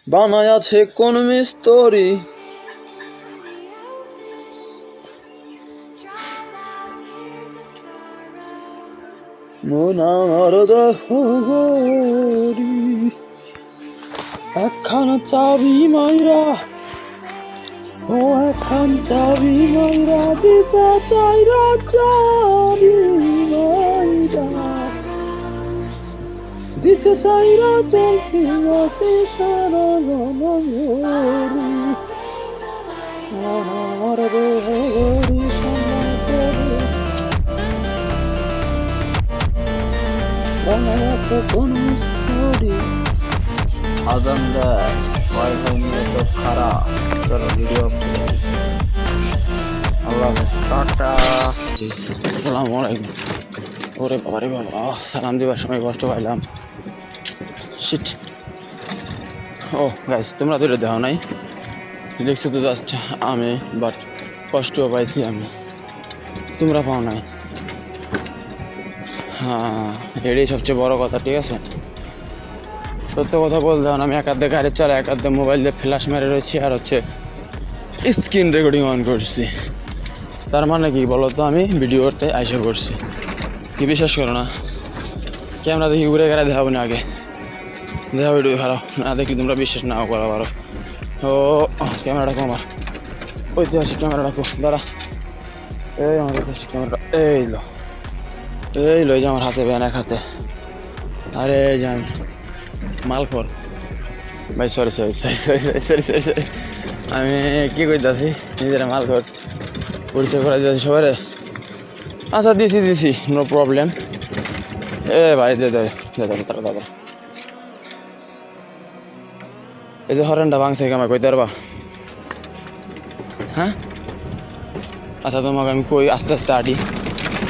বানায় আছে কোন মিস্ত্রি মন আমার দহরি একখানা চাবি মাইরা ও একখান চাবি মাইরা দিশা চাইরা চাবি মাইরা দিশা চাইরা চলতে আসে সারা জনগরি আমার দহরি বানায় আছে কোন মিস্ত্রি আজান দেয় ওয়াইফাই নিয়ে তো খারাপ চলো ভিডিও আল্লাহ টাটা। আসসালামু আলাইকুম। ওরে বাবা রে বাবা, সালাম দিবার সময় কষ্ট পাইলাম। শিট। ও গাইস, তোমরা তো এটা দেখো নাই, দেখছো তো জাস্ট আমি, বাট কষ্টও পাইছি আমি, তোমরা পাও নাই। হ্যাঁ, এটাই সবচেয়ে বড় কথা, ঠিক আছে? সত্য কথা বলতে আমি এক হাতে গাড়ি চালা, এক হাতে মোবাইল দিয়ে ফ্ল্যাশ মেরে রয়েছি, আর হচ্ছে স্ক্রিন রেকর্ডিং অন করছি। তার মানে কি বলো তো, আমি ভিডিওতে আইসা করছি। কি বিশ্বাস করো না? ক্যামেরা দেখি ঘুরে গেলে দেখাবো না, আগে দেখা ভিডিও খারাপ না দেখি তোমরা বিশ্বাস নাও করা পারো। ও ক্যামেরাটা কমার, ঐতিহাসিক ক্যামেরাটা খুব দাঁড়া। এই আমার ঐতিহাসিক ক্যামেরাটা এই লো এই যে আমার হাতে ব্যান, এক হাতে। আরে যান মালখোর ভাই, sorry sorry sorry sorry sorry sorry sorry sorry আমি কী কইতাছি, নিজেরা মালখোর পরিচয় করা দিতেছি সবাই। আচ্ছা দিছি নো প্রবলেম। এ ভাই দে দাদা, এই যে হরেনটা ভাঙছে কামা কইতে পারবা? হ্যাঁ আচ্ছা, তোমাকে আমি কই আস্তে আস্তে আটি,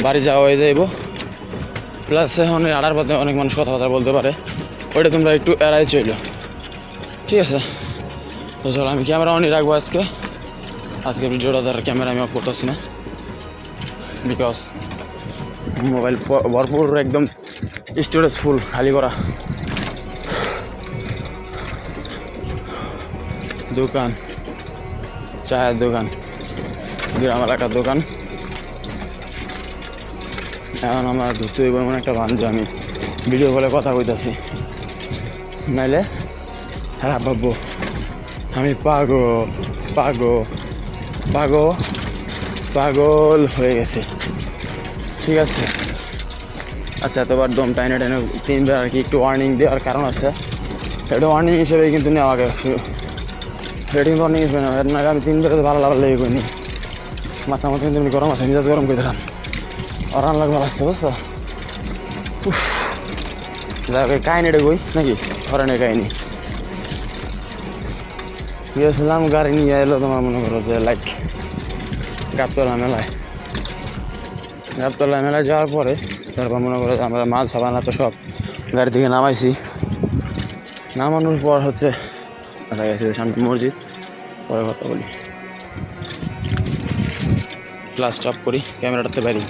বাড়ি যাওয়া হয়ে যাইব। প্লাস এখন আড়ার পথে অনেক মানুষ কথাবার্তা বলতে পারে, ওইটা তোমরা একটু এড়াই চইলো, ঠিক আছে? তো চলো, আমি ক্যামেরা অনই রাখবো আজকে ভিডিওটা তার ক্যামেরা আমি অফ করতেছি না, বিকজ মোবাইল ভরপুর একদম স্টোরেজ ফুল, খালি করা। দোকান, চায়ের দোকান, গ্রাম এলাকার দোকান। এখন আমার ধরতে হইব এমন একটা বান্ধব, আমি ভিডিও কলে কথা কইতাছি, নাইলে হ্যাঁ ভাববো আমি পাগল হয়ে গেছে, ঠিক আছে? আচ্ছা, এতবার দম টাইনে 3বার আর কি একটু ওয়ার্নিং দেওয়ার কারণ আছে। এটা ওয়ার্নিং হিসেবে কিন্তু নেওয়া আগে, হেডিং ওয়ার্নিং হিসেবে না, এর নাকি আমি 3বার ভালো লেগে করিনি, মাথা মতো কিন্তু গরম আছে, মিজাজ গরম করে দিলাম, আর রান্না ভালো আসছে, বুঝছো? যাকে কাহিনিটা কই নাকি, হরেনের কাহিনি। গিয়েছিলাম গাড়ি নিয়ে এলো, তোমার মনে করো যে লাইক গাবতলা মেলায় যাওয়ার পরে তারপর মনে করো যে আমরা মাল সাবানা তো সব গাড়ি থেকে নামাইছি। নামানোর পর হচ্ছে দেখা গেছে সামনে মসজিদ, পরে কথা বলি, ক্লাস স্টপ করি, ক্যামেরাটাতে বাইরে।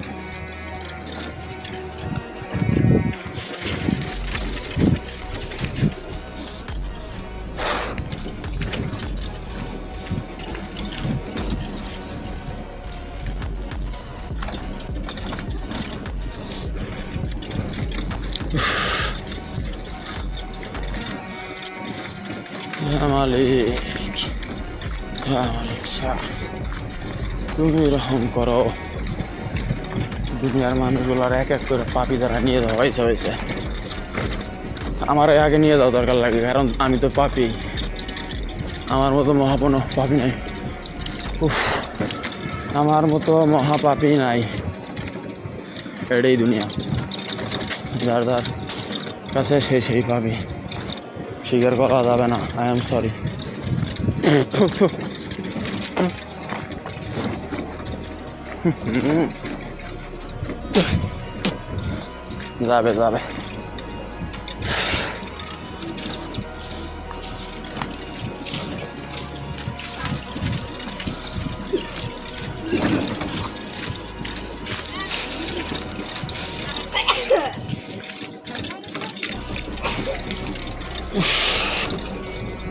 মালিক তুমি এরকম করো, দুনিয়ার মানুষগুলোর এক এক করে পাপি দ্বারা নিয়ে যাওয়া হয়েছে। আমার আগে নিয়ে যাওয়া দরকার লাগে, কারণ আমি তো পাপি, আমার মতো মহাপন পাপি নাই। আমার মতো মহাপাপি নাই, এটাই দুনিয়া। যার কাছে সেই পাপি, স্বীকার করা যাবে না। I am sorry. যাবে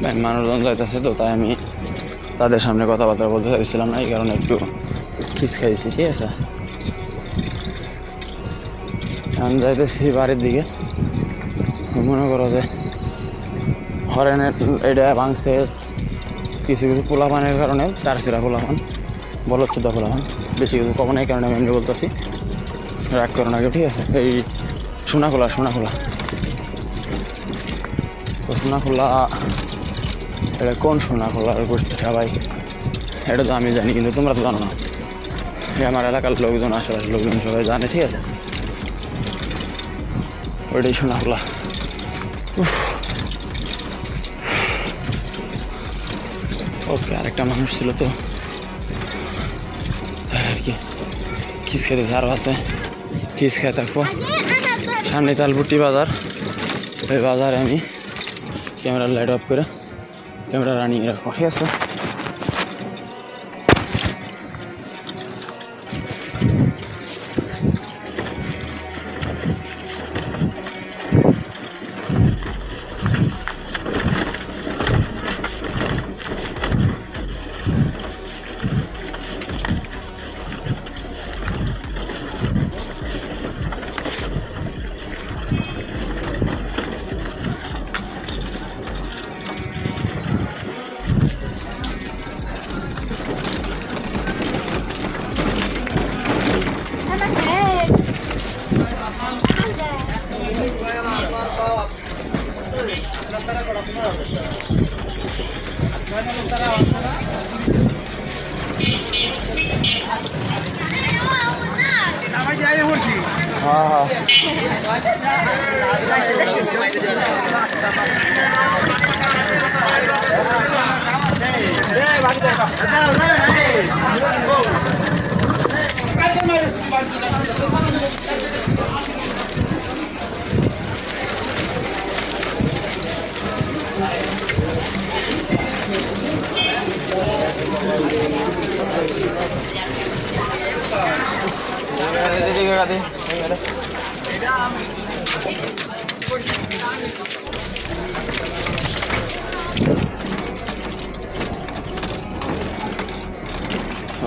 ব্যাংক মানুষজন যাইতেছে, তো তাই আমি তাদের সামনে কথাবার্তা বলতে চাইছিলাম না, এই কারণে একটু খিস খাইছি। ঠিক আছে, আমি যাইতেছি বাড়ির দিকে। মনে করো যে হরেনের এটা ভাঙছে কিছু কিছু পোলাপানের কারণে, টারসিরা পোলাপান, বলচ্ছুদা পোলাপান, বেশি কিছু কম এই কারণে আমি এমনি বলতেছি, রাগ করো না কেউ। ঠিক আছে, এই সোনাখোলা তো সোনাখোলা, এটা কোন সোনাখোলার গোষ্ঠীটা ভাই এটা তো আমি জানি, কিন্তু তোমরা তো জানো না। আমার এলাকার লোকজন, আশেপাশের লোকজন সবাই জানে। ঠিক আছে, ওইটাই সোনাখোলা। ওকে, আরেকটা মানুষ ছিল তো তাই আর কি, খিস খেতে আরও আছে, খিস খেয়ে থাকবো। সামনে তালপুটি বাজার, ওই বাজারে আমি ক্যামেরা লাইট অফ করে ক্যামেরা রানিং রাখবো। ঠিক আছে, হ্যাঁ হ্যাঁ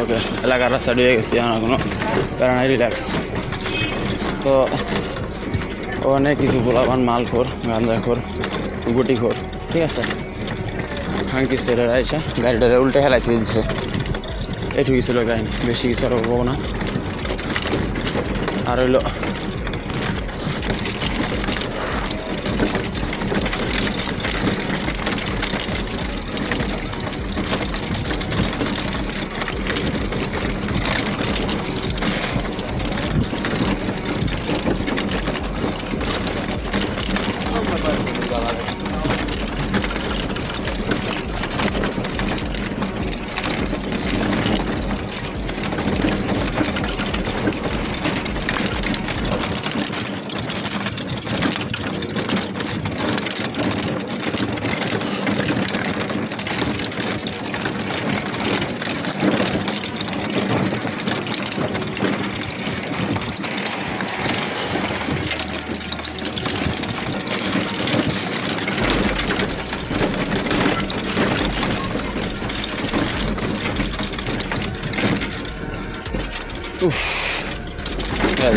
ওকে, এলাকার রাস্তা দিয়ে গেছি, আমার কোনো কারণ রিল্যাক্স। তো অনেক কিছু পোলাপান, মালখোর, গাঁজাখোর, গুটিখোর। ঠিক আছে, খাঙ্কি ছেলেরা আইসা গাড়িটারে উল্টে হেলাই থুয়ে দিচ্ছে। এটুকু ছিল কাহিনি, বেশি কিছু আর বলবো না। আর হইলো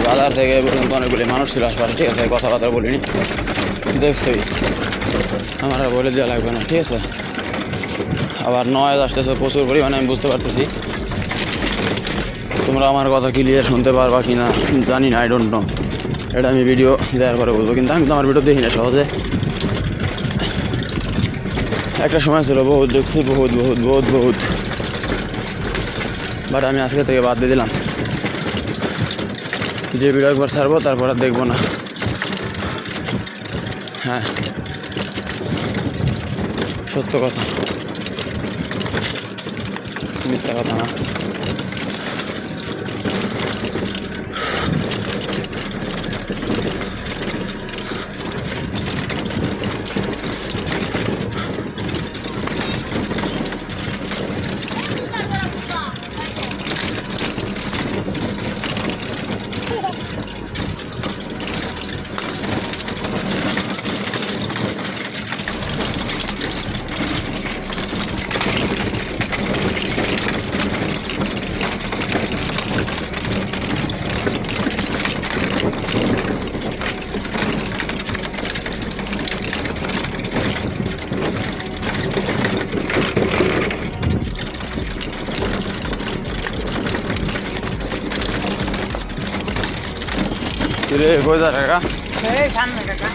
বাজার থেকে পর্যন্ত অনেকগুলি মানুষ ছিল আশপাশে। ঠিক আছে, কথাবার্তা বলিনি, দেখছই, আমার আর বলে দেওয়া লাগবে না। ঠিক আছে, আবার নয়েজ আসতেছে প্রচুর পরিমাণে, আমি বুঝতে পারতেছি। তোমরা আমার কথা ক্লিয়ার শুনতে পারবা কি না জানি না, আই ডোন্ট নো, এটা আমি ভিডিও দেওয়ার পরে বলবো। কিন্তু আমি তো আমার ভিডিও দেখি না সহজে। একটা সময় ছিল বহুত দেখছি, বহুত বহুত বহুত বহুত, বাট আমি আজকে থেকে বাদ দিয়ে দিলাম। যে ভিডিও একবার ছাড়বো তারপর আর দেখবো না। হ্যাঁ, সত্য কথা, মিথ্যা কথা না। রে কই যা কাকা এই সামনে কাকা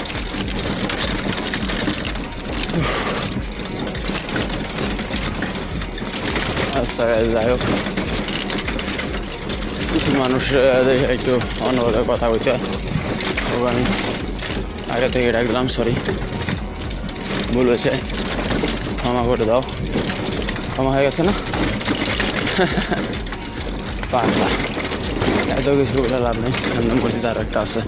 আচ্ছা যাই হোক কিছু মানুষ দেখে একটু অন্যভাবে কথা বলতে ও আমি আগে থেকে ডাকলাম সরি ভুল হয়েছে ক্ষমা করে দাও ক্ষমা হয়ে গেছে না পাগলা এত কিছু বলে লাভ নেই সামনে মসজিদ আর একটা আছে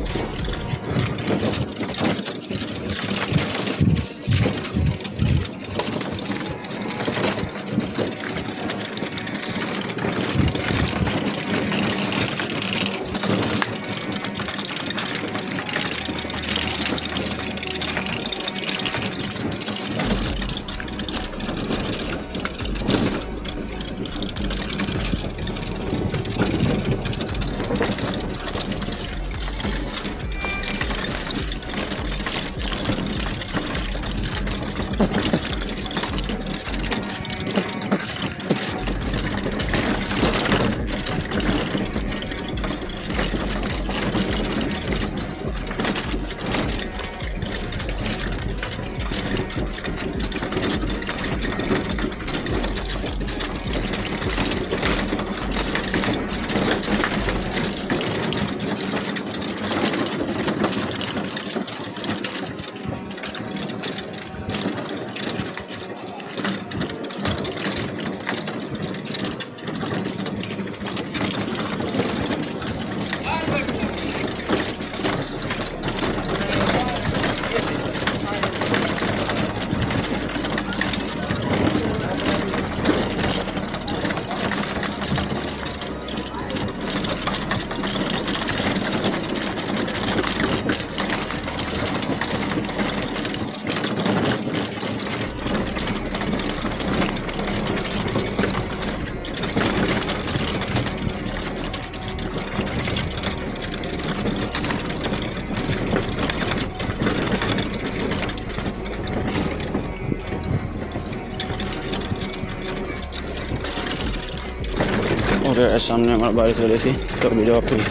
ওদের সামনে আমার বাড়ি চলেছি তো ভিডিও করি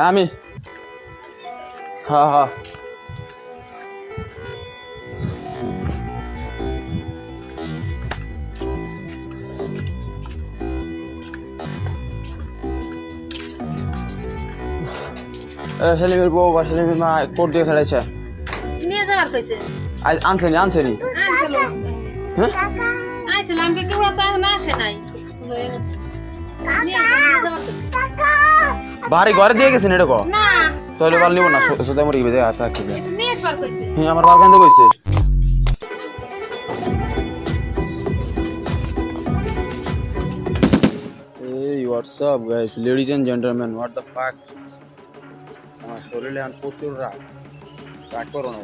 আমি হ্যাঁ হ্যাঁ সেলিমের বউ বা সেলিমের মা কোর্ট দিয়ে ছাড়াইছে নিয়ে যাওয়ার কইছে আনছেনি আনছিল হ্যাঁ আইছিলাম কি কেউ তো এখন আসে নাই নিয়ে যাওয়ার কইছে। বাড়ি ঘরে দিয়ে গেছেন এটা কো না তাহলে বাল নিব না সোদা মরি বেদে আতা কি এটা নিয়ে আসবার কইছে হ্যাঁ আমার বাল কান্দে কইছে এই what's up guys ladies and gentleman what the fuck আমার শরীরে আর প্রচুর রাগ করো না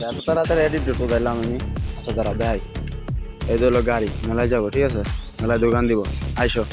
এত তাড়াতাড়ি এডিট দিতে দিলাম আমি আচ্ছা দাঁড়া দেখাই এই হলো গাড়ি মেলায় যাবো ঠিক আছে মেলায় দোকান দিব আইসো